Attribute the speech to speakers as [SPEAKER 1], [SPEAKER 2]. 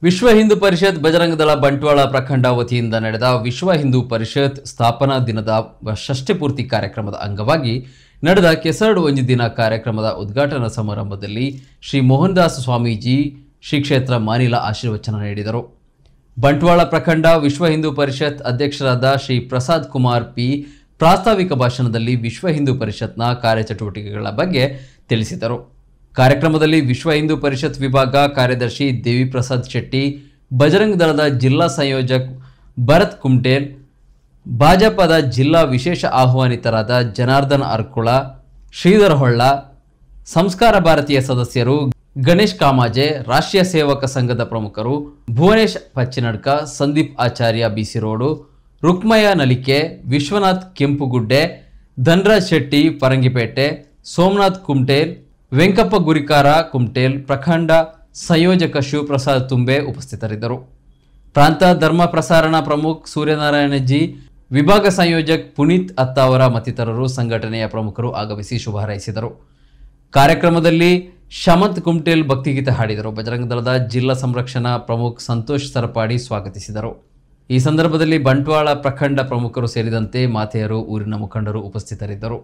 [SPEAKER 1] ವಿಶ್ವ ಹಿಂದೂ ಪರಿಷತ್ ಬಜರಂಗ ದಳ ಬಂಟ್ವಾಳ ಪ್ರಖಂಡ ವತಿಯಿಂದ ನಡೆದ ವಿಶ್ವ ಹಿಂದೂ ಪರಿಷತ್ ಸ್ಥಾಪನಾ ದಿನದ ಷಷ್ಠಿ ಪೂರ್ತಿ ಕಾರ್ಯಕ್ರಮದ ಅಂಗವಾಗಿ ನಡೆದ ಕೆಸರಡು ಒಂದು ದಿನ ಕಾರ್ಯಕ್ರಮದ ಉದ್ಘಾಟನಾ ಸಮಾರಂಭದಲ್ಲಿ ಶ್ರೀ ಮೋಹನದಾಸ ಸ್ವಾಮೀಜಿ ಶ್ರೀ ಕ್ಷೇತ್ರ ಮಾನಿಲ ಆಶೀರ್ವಚನ ನೀಡಿದರು. ಬಂಟ್ವಾಳ ಪ್ರಖಂಡ ವಿಶ್ವ ಹಿಂದೂ ಪರಿಷತ್ ಅಧ್ಯಕ್ಷರಾದ ಶ್ರೀ ಪ್ರಸಾದ್ ಕುಮಾರ್ ಪಿ ಪ್ರಾಸ್ತಾವಿಕ ಭಾಷಣದಲ್ಲಿ ವಿಶ್ವ ಹಿಂದೂ ಪರಿಷತ್ನ ಕಾರ್ಯಚಟುವಟಿಕೆಗಳ ಬಗ್ಗೆ ತಿಳಿಸಿದರು. ಕಾರ್ಯಕ್ರಮದಲ್ಲಿ ವಿಶ್ವ ಹಿಂದೂ ಪರಿಷತ್ ವಿಭಾಗ ಕಾರ್ಯದರ್ಶಿ ದೇವಿ ಪ್ರಸಾದ್ ಶೆಟ್ಟಿ, ಬಜರಂಗ ದಳದ ಜಿಲ್ಲಾ ಸಂಯೋಜಕ ಭರತ್ ಕುಮಟೇಲ್, ಭಾಜಪದ ಜಿಲ್ಲಾ ವಿಶೇಷ ಆಹ್ವಾನಿತರಾದ ಜನಾರ್ದನ್ ಅರ್ಕುಳ, ಶ್ರೀಧರ್ ಹೊಳ್ಳ, ಸಂಸ್ಕಾರ ಭಾರತೀಯ ಸದಸ್ಯರು, ಗಣೇಶ್ ಕಾಮಾಜೆ, ರಾಷ್ಟ್ರೀಯ ಸೇವಕ ಸಂಘದ ಪ್ರಮುಖರು, ಭುವನೇಶ್ ಪಚ್ಚಿನಡ್ಕ, ಸಂದೀಪ್ ಆಚಾರ್ಯ ಬಿಸಿರೋಡು, ರುಕ್ಮಯ್ಯ ನಲಿಕೆ, ವಿಶ್ವನಾಥ್ ಕೆಂಪುಗುಡ್ಡೆ, ಧನರಾಜ್ ಶೆಟ್ಟಿ ಪರಂಗಿಪೇಟೆ, ಸೋಮನಾಥ್ ಕುಮಟೇಲ್, ವೆಂಕಪ್ಪ ಗುರಿಕಾರ ಕುಮಟೇಲ್, ಪ್ರಖಂಡ ಸಂಯೋಜಕ ಶಿವಪ್ರಸಾದ್ ತುಂಬೆ ಉಪಸ್ಥಿತರಿದ್ದರು. ಪ್ರಾಂತ ಧರ್ಮ ಪ್ರಸಾರಣ ಪ್ರಮುಖ ಸೂರ್ಯನಾರಾಯಣಜಿ, ವಿಭಾಗ ಸಂಯೋಜಕ ಪುನೀತ್ ಅತ್ತಾವರ ಮತ್ತಿತರರು ಸಂಘಟನೆಯ ಪ್ರಮುಖರು ಆಗಮಿಸಿ ಶುಭ ಹಾರೈಸಿದರು. ಕಾರ್ಯಕ್ರಮದಲ್ಲಿ ಶಮಂತ್ ಕುಮಟೇಲ್ ಭಕ್ತಿಗೀತೆ ಹಾಡಿದರು. ಬಜರಂಗ ದಳದ ಜಿಲ್ಲಾ ಸಂರಕ್ಷಣಾ ಪ್ರಮುಖ ಸಂತೋಷ್ ಸರಪಾಡಿ ಸ್ವಾಗತಿಸಿದರು. ಈ ಸಂದರ್ಭದಲ್ಲಿ ಬಂಟ್ವಾಳ ಪ್ರಖಂಡ ಪ್ರಮುಖರು ಸೇರಿದಂತೆ ಮಾತೆಯರು, ಊರಿನ ಮುಖಂಡರು ಉಪಸ್ಥಿತರಿದ್ದರು.